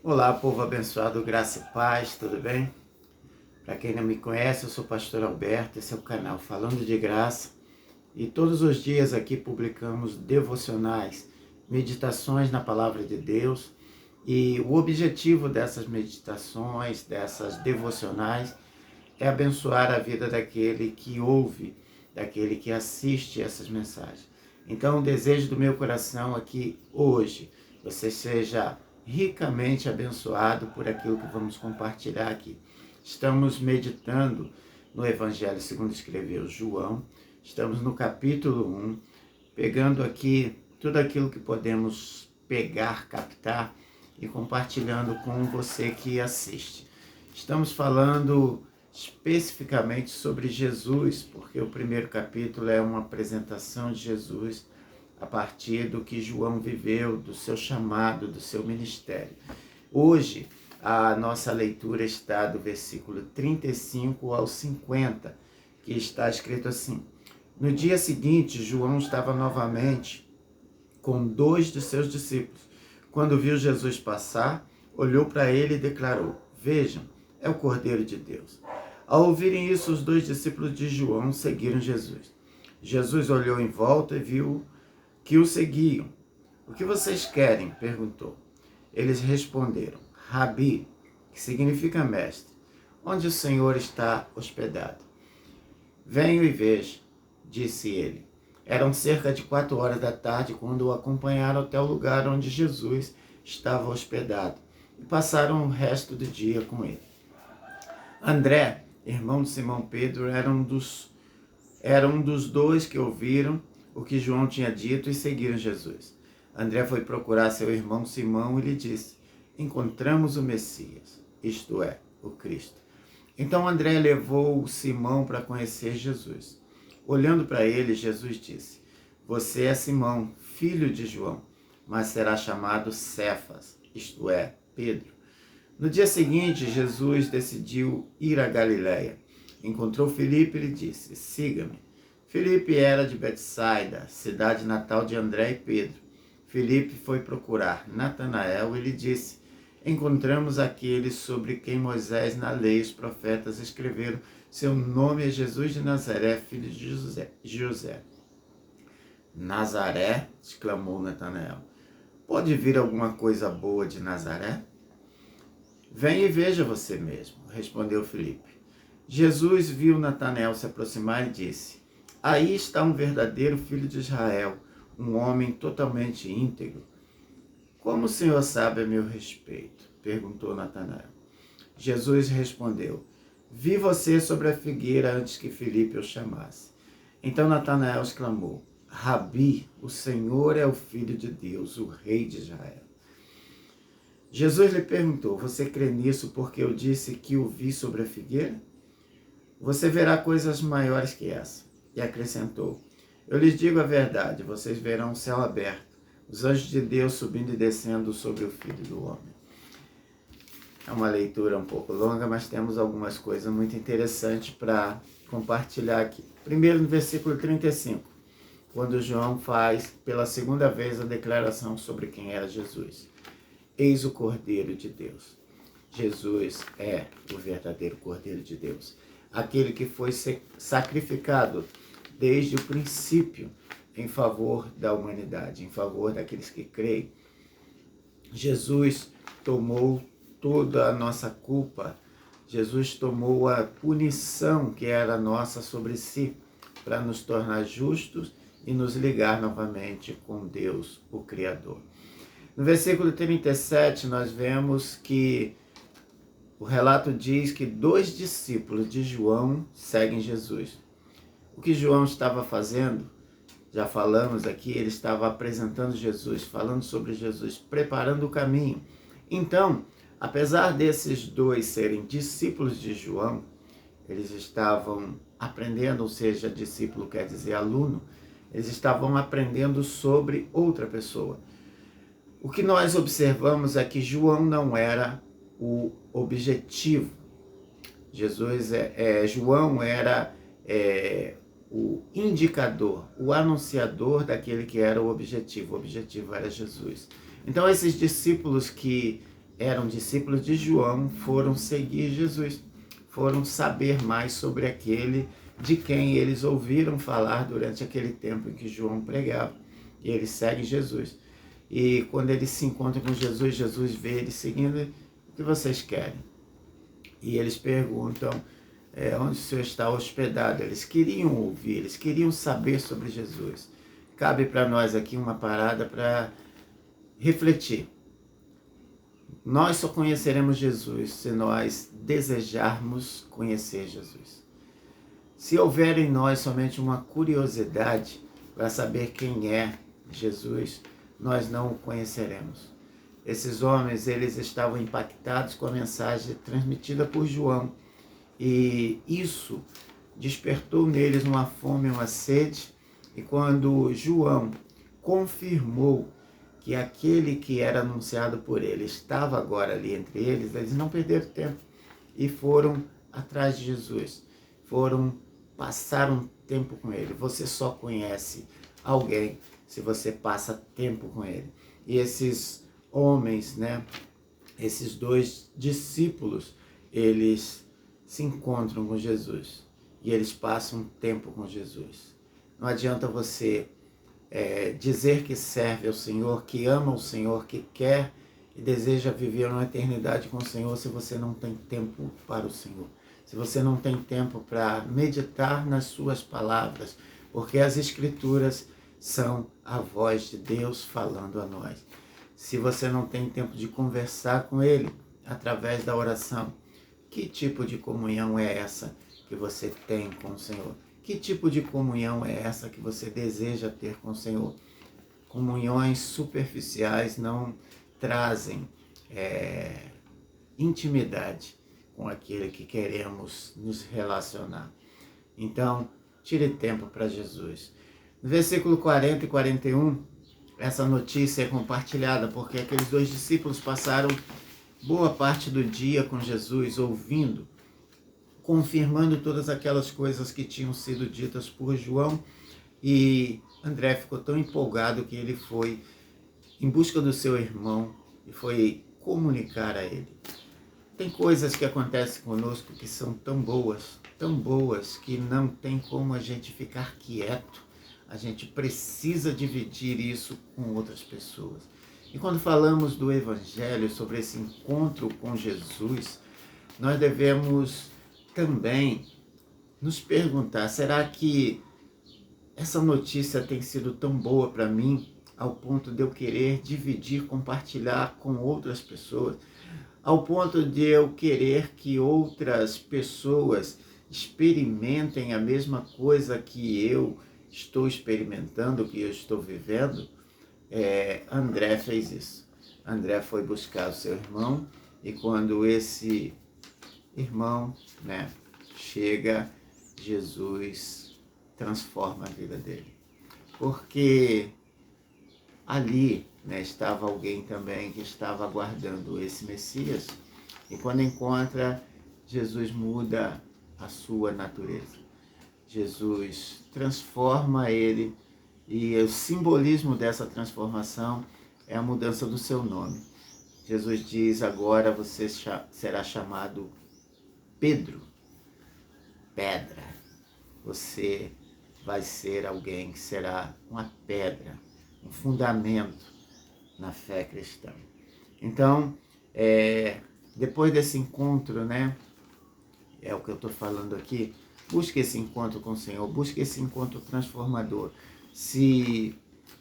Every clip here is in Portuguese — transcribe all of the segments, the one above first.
Olá, povo abençoado, graça e paz, tudo bem? Para quem não me conhece, eu sou o pastor Alberto, esse é o canal Falando de Graça e todos os dias aqui publicamos devocionais, meditações na Palavra de Deus e o objetivo dessas meditações, dessas devocionais é abençoar a vida daquele que ouve, daquele que assiste essas mensagens. Então, o desejo do meu coração é que hoje você seja ricamente abençoado por aquilo que vamos compartilhar aqui. Estamos meditando no Evangelho segundo escreveu João, estamos no capítulo 1, pegando aqui tudo aquilo que podemos pegar, captar e compartilhando com você que assiste. Estamos falando especificamente sobre Jesus, porque o primeiro capítulo é uma apresentação de Jesus a partir do que João viveu, do seu chamado, do seu ministério. Hoje, a nossa leitura está do versículo 35 ao 50, que está escrito assim: No dia seguinte, João estava novamente com 2 de seus discípulos. Quando viu Jesus passar, olhou para ele e declarou: Vejam, é o Cordeiro de Deus. Ao ouvirem isso, os 2 discípulos de João seguiram Jesus. Jesus olhou em volta e viu que o seguiam. O que vocês querem? Perguntou. Eles responderam: Rabi, que significa mestre, onde o Senhor está hospedado? Venho e veja, disse ele. Eram cerca de 4 horas da tarde quando o acompanharam até o lugar onde Jesus estava hospedado e passaram o resto do dia com ele. André, irmão de Simão Pedro, era um dos 2 que ouviram o que João tinha dito e seguiram Jesus. André foi procurar seu irmão Simão e lhe disse: Encontramos o Messias, isto é, o Cristo. Então André levou Simão para conhecer Jesus. Olhando para ele, Jesus disse: Você é Simão, filho de João, mas será chamado Cefas, isto é, Pedro. No dia seguinte, Jesus decidiu ir a Galiléia. Encontrou Filipe e lhe disse: Siga-me. Filipe era de Betsaida, cidade natal de André e Pedro. Filipe foi procurar Natanael e lhe disse: Encontramos aquele sobre quem Moisés na lei e os profetas escreveram. Seu nome é Jesus de Nazaré, filho de José. Nazaré? Exclamou Natanael. Pode vir alguma coisa boa de Nazaré? Venha e veja você mesmo, respondeu Filipe. Jesus viu Natanael se aproximar e disse: Aí está um verdadeiro filho de Israel, um homem totalmente íntegro. Como o Senhor sabe a meu respeito? Perguntou Natanael. Jesus respondeu: Vi você sobre a figueira antes que Filipe o chamasse. Então Natanael exclamou: Rabi, o Senhor é o Filho de Deus, o Rei de Israel. Jesus lhe perguntou: Você crê nisso porque eu disse que o vi sobre a figueira? Você verá coisas maiores que essa. E acrescentou: Eu lhes digo a verdade, vocês verão o céu aberto, os anjos de Deus subindo e descendo sobre o Filho do Homem. É uma leitura um pouco longa, mas temos algumas coisas muito interessantes para compartilhar aqui. Primeiro, no versículo 35, quando João faz pela segunda vez a declaração sobre quem era Jesus. Eis o Cordeiro de Deus. Jesus é o verdadeiro Cordeiro de Deus, aquele que foi sacrificado desde o princípio em favor da humanidade, em favor daqueles que creem. Jesus tomou toda a nossa culpa, Jesus tomou a punição que era nossa sobre si, para nos tornar justos e nos ligar novamente com Deus, o Criador. No versículo 37, nós vemos que o relato diz que 2 discípulos de João seguem Jesus. O que João estava fazendo, já falamos aqui, ele estava apresentando Jesus, falando sobre Jesus, preparando o caminho. Então, apesar desses 2 serem discípulos de João, eles estavam aprendendo, ou seja, discípulo quer dizer aluno, eles estavam aprendendo sobre outra pessoa. O que nós observamos é que João não era o objetivo. João era o indicador, o anunciador daquele que era o objetivo. O objetivo era Jesus. Então, esses discípulos que eram discípulos de João foram seguir Jesus, foram saber mais sobre aquele de quem eles ouviram falar durante aquele tempo em que João pregava. E eles seguem Jesus. E quando eles se encontram com Jesus, Jesus vê eles seguindo: o que vocês querem? E eles perguntam onde o Senhor está hospedado. Eles queriam ouvir, eles queriam saber sobre Jesus. Cabe para nós aqui uma parada para refletir. Nós só conheceremos Jesus se nós desejarmos conhecer Jesus. Se houver em nós somente uma curiosidade para saber quem é Jesus, nós não o conheceremos. Esses homens, eles estavam impactados com a mensagem transmitida por João, e isso despertou neles uma fome, uma sede, e quando João confirmou que aquele que era anunciado por ele estava agora ali entre eles, eles não perderam tempo e foram atrás de Jesus, passaram tempo com ele. Você só conhece alguém se você passa tempo com ele. E esses homens, esses dois discípulos, eles se encontram com Jesus e eles passam tempo com Jesus. Não adianta você dizer que serve ao Senhor, que ama o Senhor, que quer e deseja viver uma eternidade com o Senhor, se você não tem tempo para o Senhor, se você não tem tempo para meditar nas suas palavras, porque as Escrituras são a voz de Deus falando a nós. Se você não tem tempo de conversar com Ele através da oração, que tipo de comunhão é essa que você tem com o Senhor? Que tipo de comunhão é essa que você deseja ter com o Senhor? Comunhões superficiais não trazem intimidade com aquele que queremos nos relacionar. Então, tire tempo para Jesus. No versículo 40 e 41, essa notícia é compartilhada porque aqueles dois discípulos passaram boa parte do dia com Jesus, ouvindo, confirmando todas aquelas coisas que tinham sido ditas por João, e André ficou tão empolgado que ele foi em busca do seu irmão e foi comunicar a ele. Tem coisas que acontecem conosco que são tão boas, que não tem como a gente ficar quieto. A gente precisa dividir isso com outras pessoas. E quando falamos do Evangelho, sobre esse encontro com Jesus, nós devemos também nos perguntar: será que essa notícia tem sido tão boa para mim ao ponto de eu querer dividir, compartilhar com outras pessoas, ao ponto de eu querer que outras pessoas experimentem a mesma coisa que eu estou experimentando, que eu estou vivendo? André fez isso. André foi buscar o seu irmão, e quando esse irmão chega, Jesus transforma a vida dele. Porque ali estava alguém também que estava aguardando esse Messias, e quando encontra, Jesus muda a sua natureza. Jesus transforma ele, e o simbolismo dessa transformação é a mudança do seu nome. Jesus diz: agora você será chamado Pedro, pedra. Você vai ser alguém que será uma pedra, um fundamento na fé cristã. Então, depois desse encontro, é o que eu estou falando aqui, busque esse encontro com o Senhor, busque esse encontro transformador. Se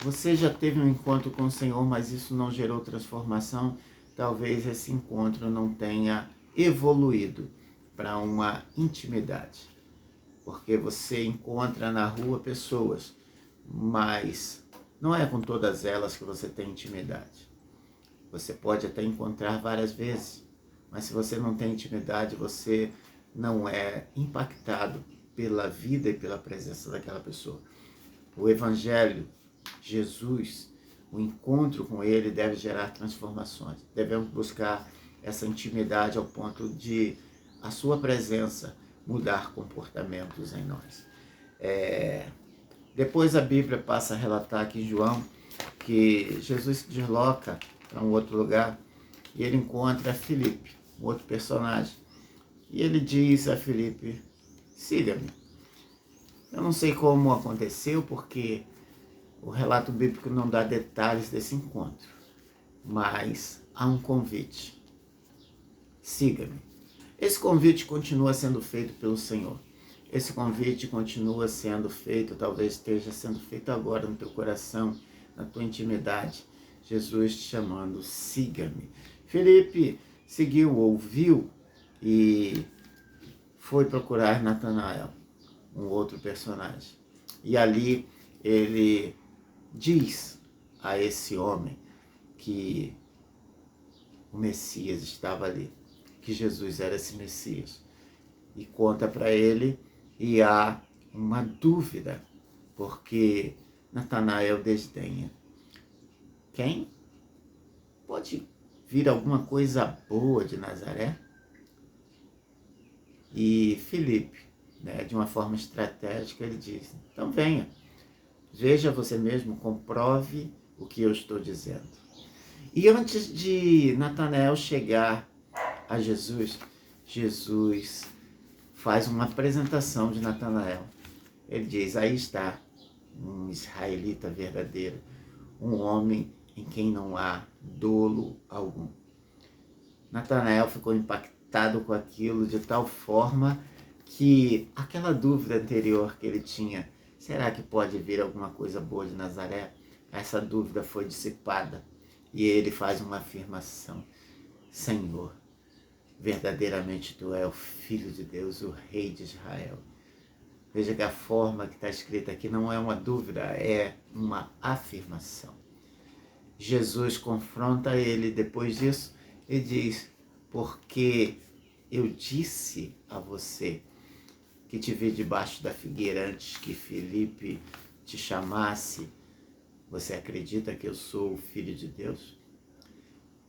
você já teve um encontro com o Senhor, mas isso não gerou transformação, talvez esse encontro não tenha evoluído para uma intimidade. Porque você encontra na rua pessoas, mas não é com todas elas que você tem intimidade. Você pode até encontrar várias vezes, mas se você não tem intimidade, você não é impactado pela vida e pela presença daquela pessoa. O Evangelho, Jesus, o encontro com Ele deve gerar transformações. Devemos buscar essa intimidade ao ponto de a sua presença mudar comportamentos em nós. Depois a Bíblia passa a relatar aqui em João que Jesus se desloca para um outro lugar, e ele encontra Filipe, um outro personagem. E ele diz a Filipe, siga-me. Eu não sei como aconteceu, porque o relato bíblico não dá detalhes desse encontro, mas há um convite. Siga-me. Esse convite continua sendo feito pelo Senhor. Esse convite continua sendo feito, talvez esteja sendo feito agora no teu coração, na tua intimidade. Jesus te chamando, siga-me. Filipe seguiu, ouviu e foi procurar Natanael, um outro personagem. E ali ele diz a esse homem que o Messias estava ali, que Jesus era esse Messias. E conta para ele, e há uma dúvida, porque Natanael desdenha. Quem? Pode vir alguma coisa boa de Nazaré? E Filipe, de uma forma estratégica, ele diz, então venha, veja você mesmo, comprove o que eu estou dizendo. E antes de Natanael chegar a Jesus, Jesus faz uma apresentação de Natanael. Ele diz, aí está um israelita verdadeiro, um homem em quem não há dolo algum. Natanael ficou impactado com aquilo de tal forma que aquela dúvida anterior que ele tinha, será que pode vir alguma coisa boa de Nazaré? Essa dúvida foi dissipada e ele faz uma afirmação, Senhor, verdadeiramente tu és o Filho de Deus, o Rei de Israel. Veja que a forma que está escrita aqui não é uma dúvida, é uma afirmação. Jesus confronta ele depois disso e diz, porque eu disse a você que te vi debaixo da figueira antes que Filipe te chamasse, você acredita que eu sou o Filho de Deus?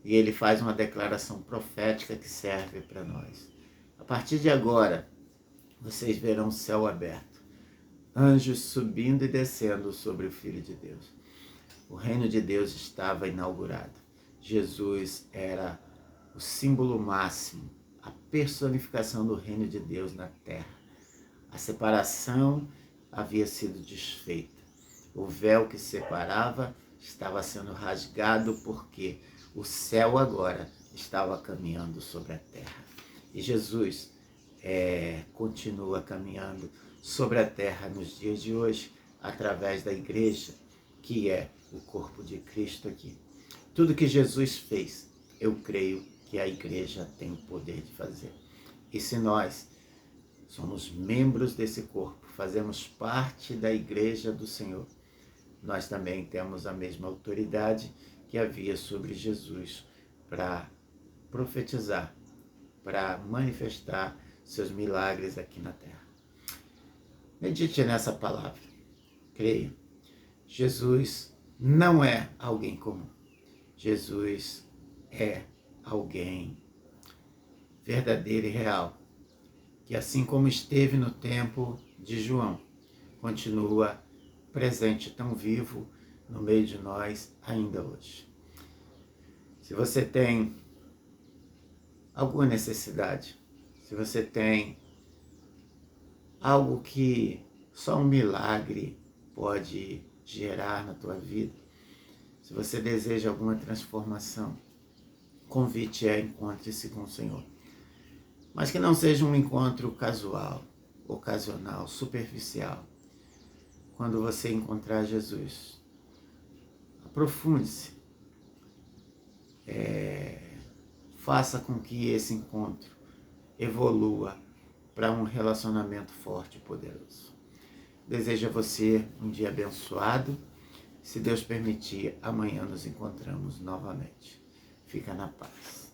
E ele faz uma declaração profética que serve para nós. A partir de agora, vocês verão o céu aberto, anjos subindo e descendo sobre o Filho de Deus. O reino de Deus estava inaugurado. Jesus era o símbolo máximo, a personificação do reino de Deus na terra. A separação havia sido desfeita. O véu que separava estava sendo rasgado porque o céu agora estava caminhando sobre a terra. E Jesus continua caminhando sobre a terra nos dias de hoje, através da igreja, que é o corpo de Cristo aqui. Tudo que Jesus fez, eu creio que a igreja tem o poder de fazer. E se nós somos membros desse corpo, fazemos parte da igreja do Senhor, nós também temos a mesma autoridade que havia sobre Jesus para profetizar, para manifestar seus milagres aqui na terra. Medite nessa palavra, creia. Jesus não é alguém comum. Jesus é alguém verdadeiro e real, que assim como esteve no tempo de João, continua presente, tão vivo no meio de nós ainda hoje. Se você tem alguma necessidade, se você tem algo que só um milagre pode gerar na tua vida, se você deseja alguma transformação, o convite é encontre-se com o Senhor. Mas que não seja um encontro casual, ocasional, superficial. Quando você encontrar Jesus, aprofunde-se. Faça com que esse encontro evolua para um relacionamento forte e poderoso. Desejo a você um dia abençoado. Se Deus permitir, amanhã nos encontramos novamente. Fica na paz.